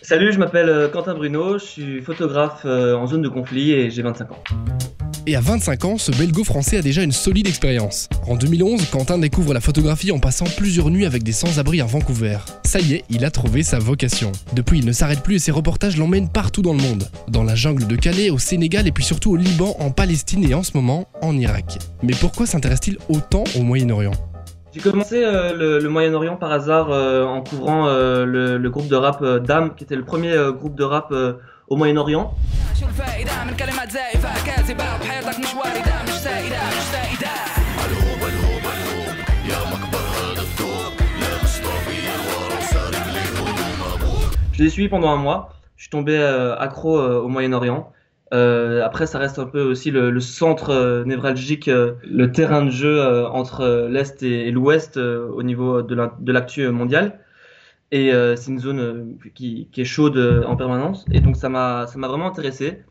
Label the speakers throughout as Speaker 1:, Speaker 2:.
Speaker 1: Salut, je m'appelle Quentin Bruno, je suis photographe en zone de conflit et j'ai 25 ans.
Speaker 2: Et à 25 ans, ce belgo-français a déjà une solide expérience. En 2011, Quentin découvre la photographie en passant plusieurs nuits avec des sans-abri à Vancouver. Ça y est, il a trouvé sa vocation. Depuis, il ne s'arrête plus et ses reportages l'emmènent partout dans le monde. Dans la jungle de Calais, au Sénégal et puis surtout au Liban, en Palestine et en ce moment, en Irak. Mais pourquoi s'intéresse-t-il autant au Moyen-Orient ?
Speaker 1: J'ai commencé le Moyen-Orient par hasard en couvrant le groupe de rap DAM, qui était le premier groupe de rap au Moyen-Orient. Je l'ai suivi pendant un mois. Je suis tombé accro au Moyen-Orient. Après, ça reste un peu aussi le centre névralgique, le terrain de jeu entre l'Est et l'Ouest au niveau de l'actu mondiale. Et c'est une zone qui est chaude en permanence. Et donc, ça m'a vraiment intéressé.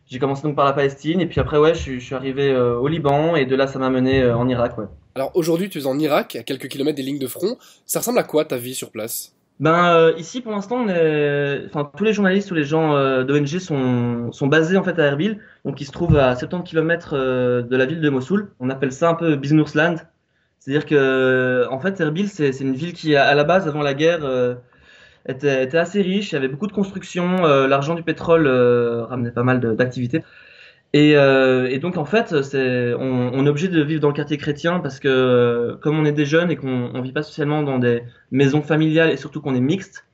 Speaker 1: J'ai commencé donc par la Palestine. Et puis après, ouais, je suis arrivé au Liban. Et de là, ça m'a mené en Irak, ouais.
Speaker 2: Alors aujourd'hui, tu es en Irak, à quelques kilomètres des lignes de front. Ça ressemble à quoi ta vie sur place ?
Speaker 1: Ici pour l'instant enfin tous les journalistes ou les gens d'ONG sont basés en fait à Erbil, donc ils se trouvent à 70 km de la ville de Mossoul. On appelle ça un peu Businessland, c'est-à-dire que en fait Erbil c'est une ville qui à la base avant la guerre était assez riche, il y avait beaucoup de constructions, l'argent du pétrole ramenait pas mal d'activités. Et donc en fait, on est obligé de vivre dans le quartier chrétien parce que comme on est des jeunes et qu'on vit pas socialement dans des maisons familiales et surtout qu'on est mixte,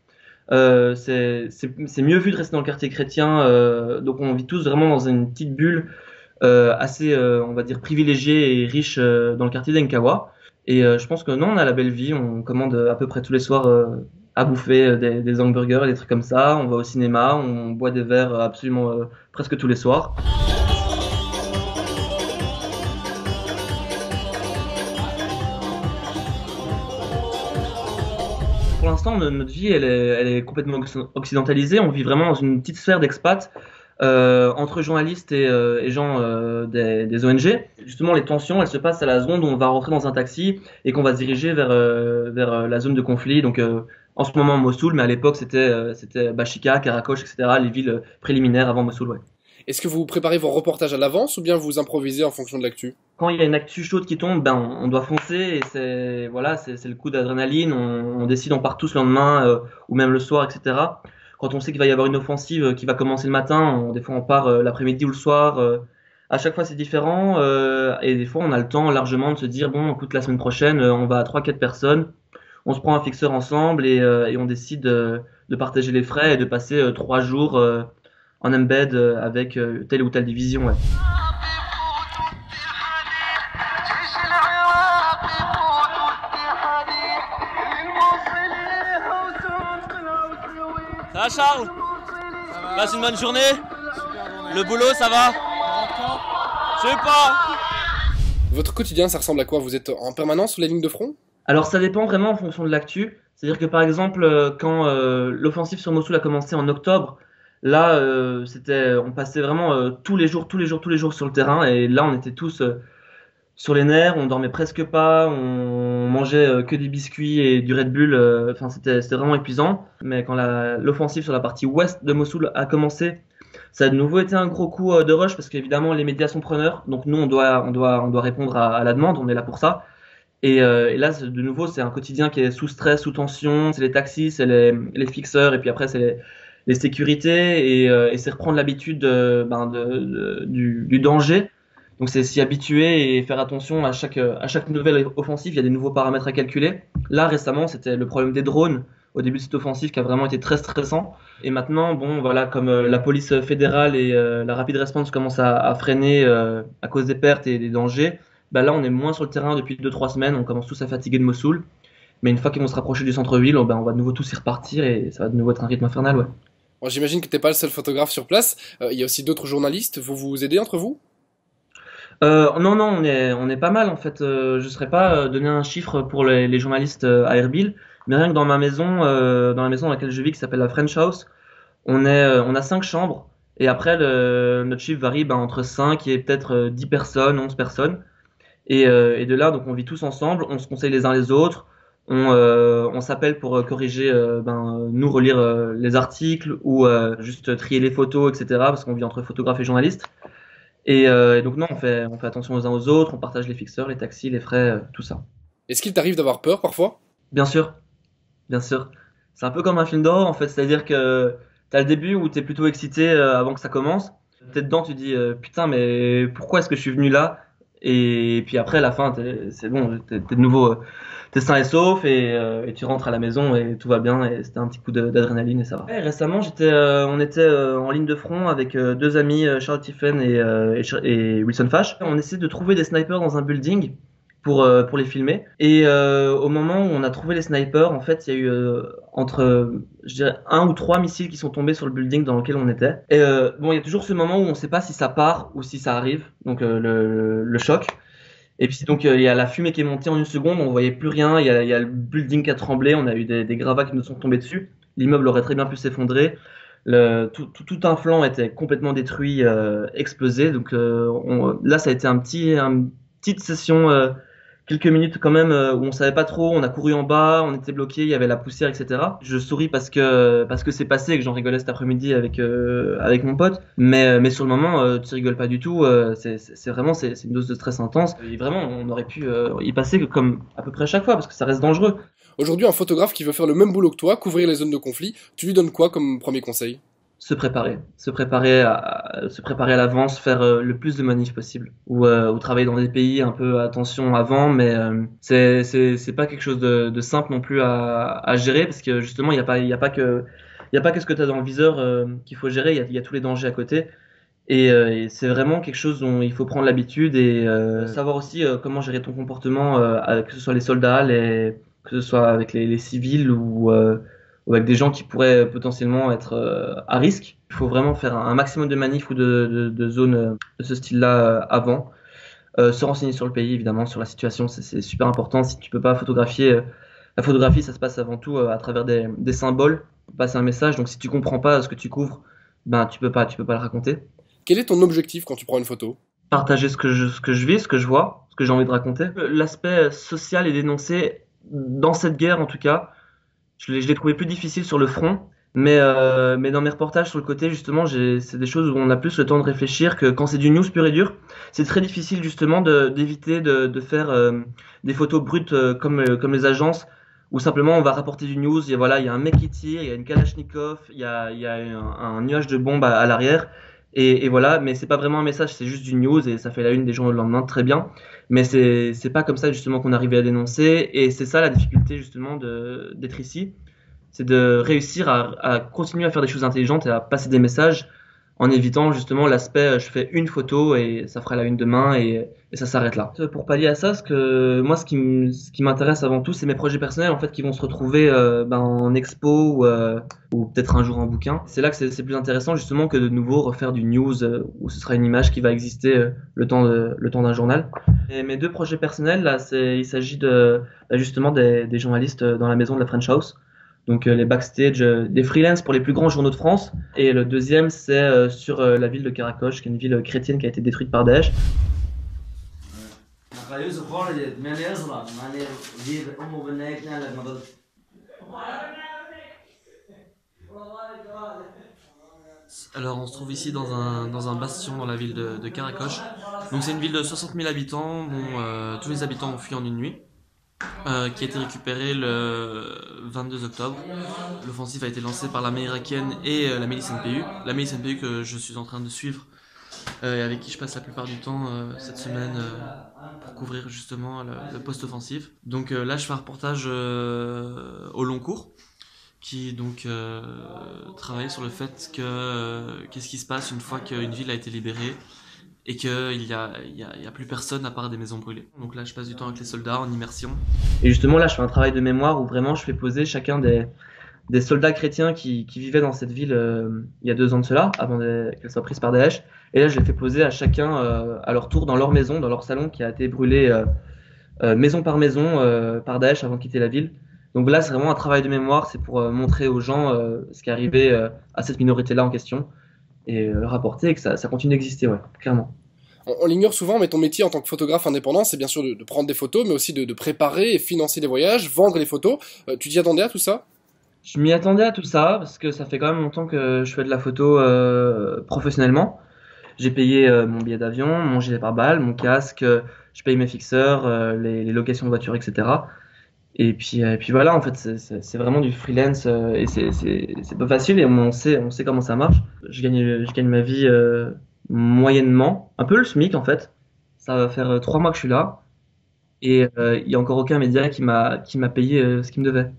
Speaker 1: c'est mieux vu de rester dans le quartier chrétien. Donc on vit tous vraiment dans une petite bulle assez, on va dire, privilégiée et riche dans le quartier d'Enkawa. Et je pense que non, on a la belle vie. On commande à peu près tous les soirs à bouffer des hamburgers et des trucs comme ça. On va au cinéma, on boit des verres absolument presque tous les soirs. Pour l'instant, notre vie, elle est complètement occidentalisée. On vit vraiment dans une petite sphère d'expats entre journalistes et gens des ONG. Justement, les tensions, elles se passent à la seconde où on va rentrer dans un taxi et qu'on va se diriger vers la zone de conflit. Donc, en ce moment, Mossoul, mais à l'époque, c'était Bashika, Karakosh, etc., les villes préliminaires avant Mossoul, ouais.
Speaker 2: Est-ce que vous préparez vos reportages à l'avance ou bien vous improvisez en fonction de l'actu ?
Speaker 1: Quand il y a une actu chaude qui tombe, on doit foncer et c'est le coup d'adrénaline. On décide, on part tous le lendemain ou même le soir, etc. Quand on sait qu'il va y avoir une offensive qui va commencer le matin, des fois on part l'après-midi ou le soir. À chaque fois c'est différent et des fois on a le temps largement de se dire bon, écoute, la semaine prochaine on va à 3-4 personnes, on se prend un fixeur ensemble et on décide de partager les frais et de passer 3 jours en embed avec telle ou telle division. Ouais.
Speaker 3: Ça va Charles? Passe une bonne journée? Le boulot ça va? Je sais pas.
Speaker 2: Votre quotidien, ça ressemble à quoi ? Vous êtes en permanence sur les lignes de front ?
Speaker 1: Alors ça dépend vraiment en fonction de l'actu. C'est-à-dire que par exemple, quand l'offensive sur Mossoul a commencé en octobre, là, on passait vraiment tous les jours, tous les jours, tous les jours sur le terrain. Et là, on était tous sur les nerfs, on dormait presque pas, on mangeait que des biscuits et du Red Bull. Enfin, c'était vraiment épuisant. Mais quand l'offensive sur la partie ouest de Mossoul a commencé, ça a de nouveau été un gros coup de rush parce qu'évidemment les médias sont preneurs. Donc nous, on doit répondre à la demande. On est là pour ça. Et là, de nouveau, c'est un quotidien qui est sous stress, sous tension. C'est les taxis, c'est les fixeurs, et puis après, c'est les sécurités, et c'est reprendre l'habitude du danger. Donc, c'est s'y habituer et faire attention à chaque nouvelle offensive. Il y a des nouveaux paramètres à calculer. Là, récemment, c'était le problème des drones au début de cette offensive qui a vraiment été très stressant. Et maintenant, bon, voilà, comme la police fédérale et la Rapid Response commencent à freiner à cause des pertes et des dangers. Là, on est moins sur le terrain depuis 2-3 semaines, on commence tous à fatiguer de Mossoul. Mais une fois qu'ils vont se rapprocher du centre-ville, on va de nouveau tous y repartir et ça va de nouveau être un rythme infernal, ouais.
Speaker 2: Bon, j'imagine que t'es pas le seul photographe sur place. Il y a aussi d'autres journalistes. Vous vous aidez entre vous ?
Speaker 1: Non, non, on est pas mal en fait. Je ne saurais pas donner un chiffre pour les journalistes à Erbil, mais rien que dans ma maison, dans la maison dans laquelle je vis, qui s'appelle la French House, on a 5 chambres. Et après, notre chiffre varie entre 5 et peut-être 10 personnes, 11 personnes. Et de là, donc on vit tous ensemble, on se conseille les uns les autres. On s'appelle pour corriger, nous relire les articles ou juste trier les photos, etc. Parce qu'on vit entre photographes et journalistes. Et donc non, on fait attention aux uns aux autres, on partage les fixeurs, les taxis, les frais, tout ça.
Speaker 2: Est-ce qu'il t'arrive d'avoir peur parfois?
Speaker 1: Bien sûr, bien sûr. C'est un peu comme un film d'horreur en fait, c'est-à-dire que t'as le début où t'es plutôt excité avant que ça commence. T'es dedans, tu dis putain mais pourquoi est-ce que je suis venu là? Et puis après à la fin, c'est bon, t'es de nouveau, t'es sain et sauf et tu rentres à la maison et tout va bien et c'était un petit coup d'adrénaline et ça va. Ouais, récemment, on était en ligne de front avec deux amis, Charles Tiffen et Wilson Fash. On essayait de trouver des snipers dans un building pour les filmer. Et au moment où on a trouvé les snipers, en fait, il y a eu je dirais, 1 ou 3 missiles qui sont tombés sur le building dans lequel on était. Et bon, il y a toujours ce moment où on ne sait pas si ça part ou si ça arrive, donc le choc. Et puis donc il y a la fumée qui est montée en 1 seconde, on voyait plus rien, il y a le building qui a tremblé, on a eu des gravats qui nous sont tombés dessus. L'immeuble aurait très bien pu s'effondrer. Tout un flanc était complètement détruit, explosé. Donc là, ça a été une petite session, quelques minutes quand même, où on savait pas trop. On a couru en bas, on était bloqué, il y avait la poussière, etc. Je souris parce que c'est passé et que j'en rigolais cet après-midi avec mon pote. Mais sur le moment, tu rigoles pas du tout. C'est une dose de stress intense. Et vraiment, on aurait pu y passer comme à peu près à chaque fois parce que ça reste dangereux.
Speaker 2: Aujourd'hui, un photographe qui veut faire le même boulot que toi, couvrir les zones de conflit, tu lui donnes quoi comme premier conseil?
Speaker 1: Se préparer à l'avance, faire le plus de manifs possible, ou travailler dans des pays un peu attention avant, mais c'est pas quelque chose de simple non plus à gérer parce que justement il y a pas que ce que tu as dans le viseur qu'il faut gérer, il y a tous les dangers à côté. Et c'est vraiment quelque chose dont il faut prendre l'habitude et savoir aussi comment gérer ton comportement, que ce soit les soldats, que ce soit avec les civils ou avec des gens qui pourraient potentiellement être à risque. Il faut vraiment faire un maximum de manifs ou de zones de ce style-là avant. Se renseigner sur le pays, évidemment, sur la situation, c'est super important. Si tu peux pas photographier, la photographie, ça se passe avant tout à travers des symboles, pour passer un message. Donc si tu comprends pas ce que tu couvres, ben tu peux pas le raconter.
Speaker 2: Quel est ton objectif quand tu prends une photo?
Speaker 1: Partager ce que je vis, ce que je vois, ce que j'ai envie de raconter. L'aspect social est dénoncé dans cette guerre, en tout cas. Je l'ai trouvé plus difficile sur le front, mais dans mes reportages sur le côté, justement, c'est des choses où on a plus le temps de réfléchir que quand c'est du news pur et dur. C'est très difficile, justement, d'éviter de faire des photos brutes comme les agences, où simplement on va rapporter du news. Il y a un mec qui tire, il y a une Kalachnikov, il y a un nuage de bombes à l'arrière. Et voilà, mais c'est pas vraiment un message, c'est juste du news et ça fait la une des journaux le lendemain, très bien. Mais c'est pas comme ça justement qu'on arrivait à dénoncer et c'est ça la difficulté justement d'être ici, c'est de réussir à continuer à faire des choses intelligentes et à passer des messages en évitant justement l'aspect je fais une photo et ça fera la une demain et ça s'arrête là. Pour pallier à ça, ce qui m'intéresse avant tout, c'est mes projets personnels en fait qui vont se retrouver en expo ou peut-être un jour en bouquin. C'est là que c'est plus intéressant justement que de nouveau refaire du news où ce sera une image qui va exister le temps d'un journal. Et mes 2 projets personnels là, il s'agit justement des journalistes dans la maison de la French House. Donc les backstage des freelances pour les plus grands journaux de France. Et le deuxième, c'est sur la ville de Karakosh, qui est une ville chrétienne qui a été détruite par Daesh. Alors on se trouve ici dans un bastion dans la ville de Karakosh. Donc c'est une ville de 60 000 habitants, dont tous les habitants ont fui en une nuit. Qui a été récupéré le 22 octobre. L'offensive a été lancée par l'armée irakienne et la milice NPU. La milice NPU que je suis en train de suivre et avec qui je passe la plupart du temps cette semaine pour couvrir justement le post-offensive. Donc là je fais un reportage au long cours qui donc travaille sur le fait que qu'est-ce qui se passe une fois qu'une ville a été libérée et qu'il y a plus personne à part des maisons brûlées. Donc là, je passe du temps avec les soldats en immersion. Et justement, là, je fais un travail de mémoire où vraiment je fais poser chacun des soldats chrétiens qui vivaient dans cette ville il y a 2 ans de cela, avant qu'elle soit prise par Daesh. Et là, je les fais poser à chacun à leur tour dans leur maison, dans leur salon qui a été brûlé maison par maison par Daesh avant de quitter la ville. Donc là, c'est vraiment un travail de mémoire, c'est pour montrer aux gens ce qui est arrivé à cette minorité-là en question. Et le rapporter et que ça continue d'exister, ouais, clairement.
Speaker 2: On l'ignore souvent, mais ton métier en tant que photographe indépendant, c'est bien sûr de prendre des photos, mais aussi de préparer et financer les voyages, vendre les photos. Tu t'y attendais à tout ça?
Speaker 1: Je m'y attendais à tout ça parce que ça fait quand même longtemps que je fais de la photo professionnellement. J'ai payé mon billet d'avion, mon gilet pare-balles, mon casque, je paye mes fixeurs, les locations de voitures, etc. Et puis voilà, en fait, c'est vraiment du freelance et c'est pas facile et on sait comment ça marche. Je gagne ma vie moyennement, un peu le SMIC en fait. Ça va faire 3 mois que je suis là et il y a encore aucun média qui m'a payé ce qu'il me devait.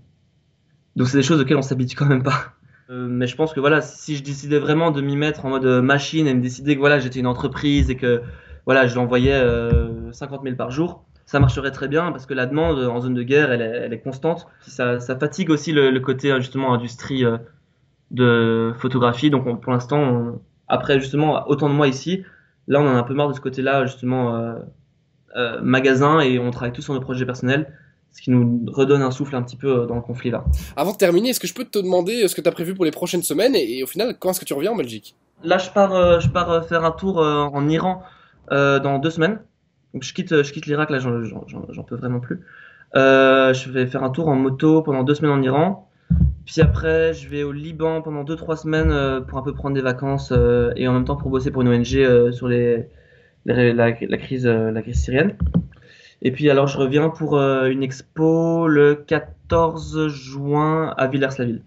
Speaker 1: Donc c'est des choses auxquelles on s'habitue quand même pas. Mais je pense que voilà, si je décidais vraiment de m'y mettre en mode machine et me décider que voilà, j'étais une entreprise et que voilà, je l'envoyais 50 000 par jour, ça marcherait très bien parce que la demande en zone de guerre, elle est constante. Ça fatigue aussi le côté justement industrie de photographie. Donc pour l'instant, après justement autant de mois ici, là on en a un peu marre de ce côté-là justement magasin et on travaille tous sur nos projets personnels, ce qui nous redonne un souffle un petit peu dans le conflit là.
Speaker 2: Avant de terminer, est-ce que je peux te demander ce que tu as prévu pour les prochaines semaines et au final, quand est-ce que tu reviens en Belgique?
Speaker 1: Là, je pars faire un tour en Iran dans 2 semaines. Donc, je quitte l'Irak. Là, j'en peux vraiment plus. Je vais faire un tour en moto pendant 2 semaines en Iran. Puis après, je vais au Liban pendant 2-3 semaines pour un peu prendre des vacances et en même temps pour bosser pour une ONG sur la crise syrienne. Et puis alors, je reviens pour une expo le 14 juin à Villers-la-Ville.